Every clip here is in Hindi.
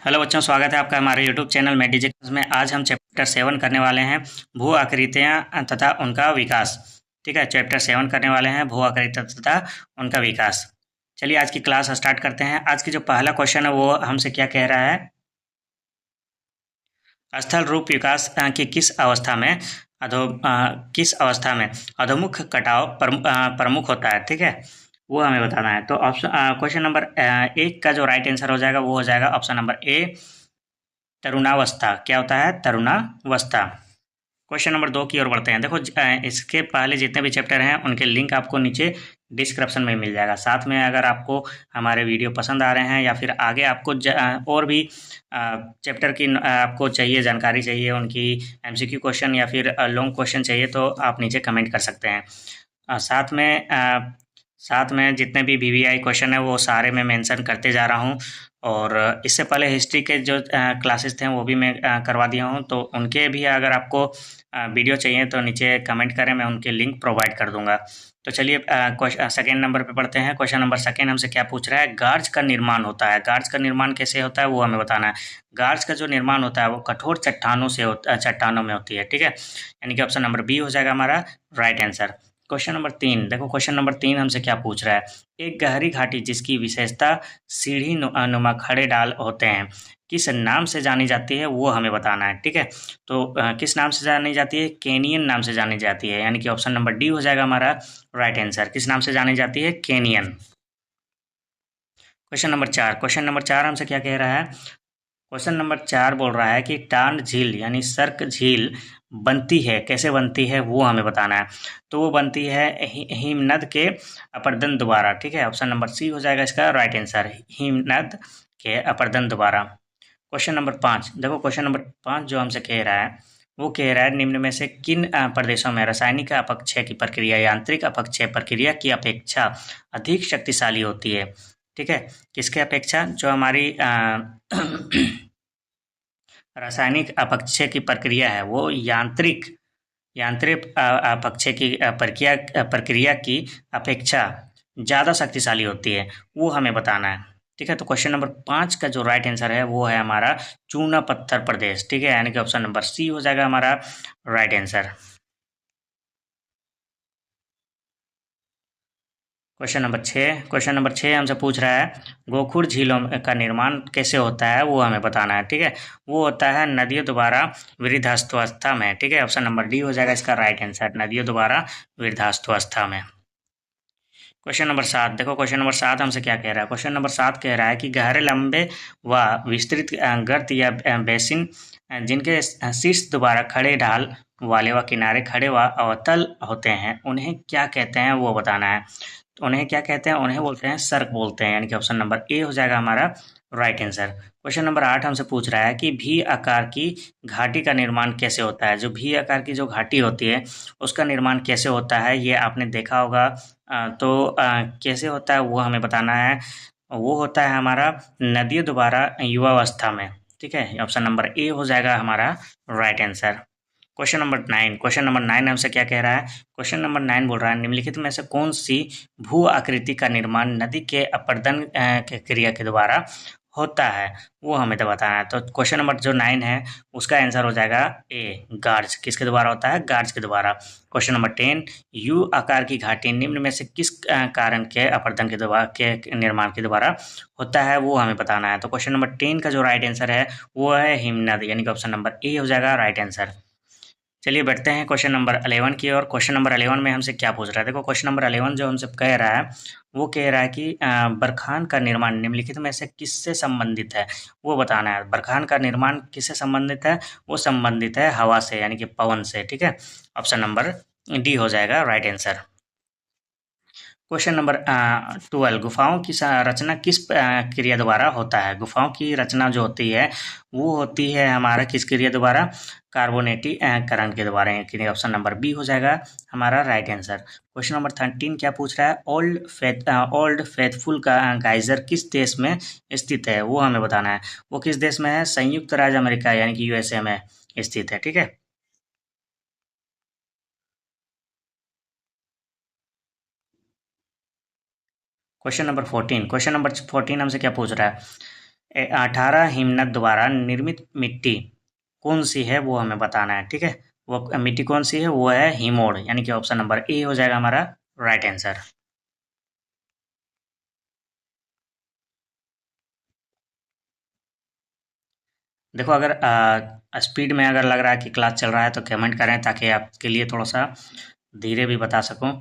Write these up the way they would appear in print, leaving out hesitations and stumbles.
हेलो बच्चों, स्वागत है आपका हमारे यूट्यूब चैनल मैडिजिक्स में। आज हम चैप्टर 7 करने वाले हैं, भू आकृतियाँ तथा उनका विकास। ठीक है, चैप्टर 7 करने वाले हैं, भू आकृतियाँ तथा उनका विकास। चलिए आज की क्लास स्टार्ट करते हैं। आज की जो पहला क्वेश्चन है वो हमसे क्या कह रहा है, स्थल रूप विकास की किस अवस्था में अधोमुख कटाव प्रमुख होता है। ठीक है, वो हमें बताना है। तो ऑप्शन क्वेश्चन नंबर एक का जो राइट आंसर हो जाएगा वो हो जाएगा ऑप्शन नंबर ए, तरुणावस्था। क्या होता है? तरुणावस्था। क्वेश्चन नंबर 2 की ओर बढ़ते हैं। देखो इसके पहले जितने भी चैप्टर हैं उनके लिंक आपको नीचे डिस्क्रिप्शन में मिल जाएगा। साथ में अगर आपको हमारे वीडियो पसंद आ रहे हैं या फिर आगे आपको और भी चैप्टर की आपको चाहिए, जानकारी चाहिए, उनकी एमसीक्यू क्वेश्चन या फिर लॉन्ग क्वेश्चन चाहिए तो आप नीचे कमेंट कर सकते हैं। साथ में जितने भी वीवीआई क्वेश्चन है वो सारे मैं मेंशन करते जा रहा हूँ। और इससे पहले हिस्ट्री के जो क्लासेस थे वो भी मैं करवा दिया हूँ, तो उनके भी अगर आपको वीडियो चाहिए तो नीचे कमेंट करें, मैं उनके लिंक प्रोवाइड कर दूंगा। तो चलिए सेकेंड नंबर पे पढ़ते हैं। क्वेश्चन नंबर सेकेंड हमसे क्या पूछ रहा है, गार्ज का निर्माण होता है। गार्ज का निर्माण कैसे होता है वो हमें बताना है। गार्ज का जो निर्माण होता है वो कठोर चट्टानों में होती है। ठीक है, यानी कि ऑप्शन नंबर बी हो जाएगा हमारा राइट आंसर। क्वेश्चन नंबर 3, देखो क्वेश्चन नंबर 3 हमसे क्या पूछ रहा है, एक गहरी घाटी जिसकी विशेषता सीढ़ी नुमा खड़े ढाल होते हैं, किस नाम से जानी जाती है वो हमें बताना है। ठीक है, तो किस नाम से जानी जाती है? केनियन नाम से जानी जाती है, यानी कि ऑप्शन नंबर डी हो जाएगा हमारा राइट आंसर। किस नाम से जानी जाती है? केनियन। क्वेश्चन नंबर 4 हमसे क्या कह रहा है, क्वेश्चन नंबर 4 बोल रहा है कि टांड झील यानी सर्क झील बनती है, कैसे बनती है वो हमें बताना है। तो वो बनती है हिमनद के अपर्दन द्वारा। ठीक है, ऑप्शन नंबर सी हो जाएगा इसका राइट आंसर, हिमनद के अपर्दन द्वारा। क्वेश्चन नंबर 5, देखो क्वेश्चन नंबर 5 जो हमसे कह रहा है वो कह रहा है निम्न में से किन प्रदेशों में रासायनिक अपक्षय की प्रक्रिया यांत्रिक अपक्षय प्रक्रिया की अपेक्षा अधिक शक्तिशाली होती है। ठीक है, किसके अपेक्षा? जो हमारी रासायनिक अपक्षय की प्रक्रिया है वो यांत्रिक यांत्रिक अपक्षय की प्रक्रिया की अपेक्षा ज़्यादा शक्तिशाली होती है, वो हमें बताना है। ठीक है, तो क्वेश्चन नंबर 5 का जो राइट आंसर है वो है हमारा चूना पत्थर प्रदेश। ठीक है, यानी कि ऑप्शन नंबर सी हो जाएगा हमारा राइट आंसर। क्वेश्चन नंबर 6 हमसे पूछ रहा है गोखुर झीलों का निर्माण कैसे होता है वो हमें बताना है। ठीक है, वो होता है नदियों द्वारा वृद्धावस्था में। ठीक है, ऑप्शन नंबर डी हो जाएगा इसका राइट आंसर, नदियों द्वारा वृद्धावस्था में। क्वेश्चन नंबर 7, देखो क्वेश्चन नंबर 7 हमसे क्या कह रहा है, क्वेश्चन नंबर 7 कह रहा है कि गहरे लंबे व विस्तृत गर्त या बेसिन जिनके शीर्ष द्वारा खड़े ढाल वाले व किनारे खड़े व अवतल होते हैं उन्हें क्या कहते हैं वो बताना है। तो उन्हें क्या कहते हैं? उन्हें बोलते हैं सर्क बोलते हैं, यानी कि ऑप्शन नंबर ए हो जाएगा हमारा राइट आंसर। क्वेश्चन नंबर 8 हमसे पूछ रहा है कि भी आकार की घाटी का निर्माण कैसे होता है। जो भी आकार की जो घाटी होती है उसका निर्माण कैसे होता है ये आपने देखा होगा। कैसे होता है वो हमें बताना है। वो होता है हमारा नदियों द्वारा युवावस्था में। ठीक है, ऑप्शन नंबर ए हो जाएगा हमारा राइट आंसर। क्वेश्चन नंबर 9 हमसे क्या कह रहा है, क्वेश्चन नंबर 9 बोल रहा है निम्नलिखित में से कौन सी भू आकृति का निर्माण नदी के अपर्दन के क्रिया के द्वारा होता है वो हमें तो बताना है। तो क्वेश्चन नंबर जो 9 है उसका आंसर हो जाएगा ए, गार्ज। किसके द्वारा होता है? गार्ज के द्वारा। क्वेश्चन नंबर 10, यू आकार की घाटी निम्न में से किस कारण के अपर्दन के द्वारा के निर्माण के द्वारा होता है वो हमें बताना है। तो क्वेश्चन नंबर 10 का जो राइट आंसर है वो है हिमनद, यानी कि ऑप्शन नंबर ए हो जाएगा राइट आंसर। चलिए बढ़ते हैं क्वेश्चन नंबर 11 की ओर। क्वेश्चन नंबर 11 में हमसे क्या पूछ रहा है, देखो क्वेश्चन नंबर 11 जो हमसे कह रहा है वो कह रहा है कि बरखान का निर्माण निम्नलिखित में से किससे संबंधित है वो बताना है। बरखान का निर्माण किससे संबंधित है? वो संबंधित है हवा से, यानी कि पवन से। ठीक है, ऑप्शन नंबर डी हो जाएगा राइट आंसर। क्वेश्चन नंबर 12, गुफाओं की रचना किस क्रिया द्वारा होता है। गुफाओं की रचना जो होती है वो होती है हमारा किस क्रिया द्वारा? कार्बोनेटीकरण के द्वारा, यानी ऑप्शन नंबर बी हो जाएगा हमारा राइट आंसर। क्वेश्चन नंबर 13 क्या पूछ रहा है, ओल्ड फेथफुल का गाइजर किस देश में स्थित है वो हमें बताना है। वो किस देश में है? संयुक्त राज्य अमेरिका, यानी कि यूएसए में स्थित है। ठीक है, क्वेश्चन नंबर 14 हमसे क्या पूछ रहा है, 18 हिमनद द्वारा निर्मित मिट्टी कौन सी है वो हमें बताना है, ठीक है। वो मिट्टी कौन सी है, वो है हिमोड़, यानी कि ऑप्शन नंबर ए हो जाएगा हमारा राइट आंसर। देखो अगर स्पीड में अगर लग रहा है कि क्लास चल रहा है तो कमेंट करें, ताकि आपके लिए थोड़ा सा धीरे भी बता सकूं।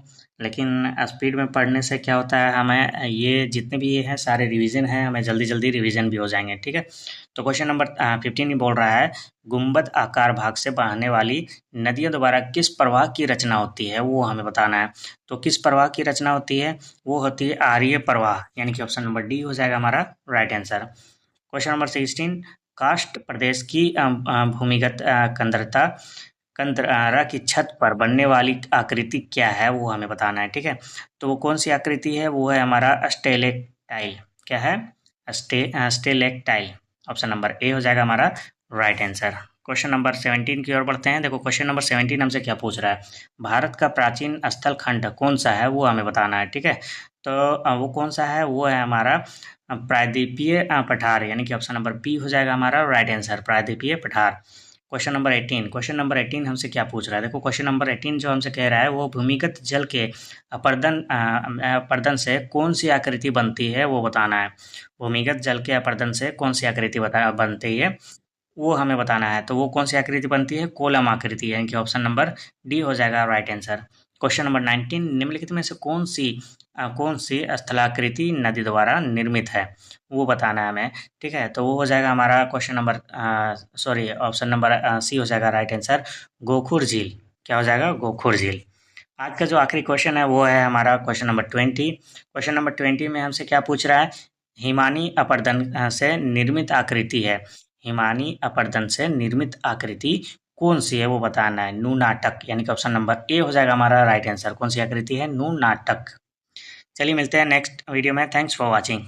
लेकिन स्पीड में पढ़ने से क्या होता है, हमें ये जितने भी ये हैं सारे रिवीजन हैं, हमें जल्दी जल्दी रिवीजन भी हो जाएंगे, ठीक है। तो क्वेश्चन नंबर 15 ही बोल रहा है, गुंबद आकार भाग से बहने वाली नदियों द्वारा किस प्रवाह की रचना होती है, वो हमें बताना है। तो किस प्रवाह की रचना होती है, वो होती है आर्य प्रवाह, यानी कि ऑप्शन नंबर डी हो जाएगा हमारा right answer. Question number 16, karst प्रदेश की भूमिगत कंदरा की छत पर बनने वाली आकृति क्या है, वो हमें बताना है, ठीक है। तो वो कौन सी आकृति है, वो है हमारा स्टेलेक्टाइल। क्या है, स्टेलेक्टाइल। ऑप्शन नंबर ए हो जाएगा हमारा राइट आंसर। क्वेश्चन नंबर 17 की ओर बढ़ते हैं। देखो क्वेश्चन नंबर 17 हमसे क्या पूछ रहा है, भारत का प्राचीन स्थल खंड कौन सा है, वो हमें बताना है, ठीक है। तो वो कौन सा है, वो है हमारा प्रायद्वीपीय पठार, यानी कि ऑप्शन नंबर बी हो जाएगा हमारा राइट आंसर, प्रायद्वीपीय पठार। क्वेश्चन नंबर 18 हमसे क्या पूछ रहा है, देखो क्वेश्चन नंबर 18 जो हमसे कह रहा है, वो भूमिगत जल के अपर्दन से कौन सी आकृति बनती है, वो बताना है। भूमिगत जल के अपर्दन से कौन सी आकृति बनती है, वो हमें बताना है। तो वो कौन सी आकृति बनती है, कोलम आकृति, यानी कि ऑप्शन नंबर डी हो जाएगा राइट आंसर। क्वेश्चन नंबर 19, निम्नलिखित में से कौन सी स्थलाकृति नदी द्वारा निर्मित है, वो बताना है हमें, ठीक है। तो वो हो जाएगा हमारा question number sorry option number C हो जाएगा राइट आंसर, गोखुर झील। क्या हो जाएगा, गोखुर झील। आज का जो आखिरी क्वेश्चन है वो है हमारा क्वेश्चन नंबर 20। क्वेश्चन नंबर 20 में हमसे क्या पूछ रहा है, हिमानी अपर्दन से निर्मित आकृति है, हिमानी अपर्दन से निर्मित आकृति कौन सी है, वो बताना है। नूनाटक, यानी कि ऑप्शन नंबर ए हो जाएगा हमारा राइट आंसर। कौन सी आकृति है, नूनाटक। चलिए मिलते हैं नेक्स्ट वीडियो में, थैंक्स फॉर वॉचिंग।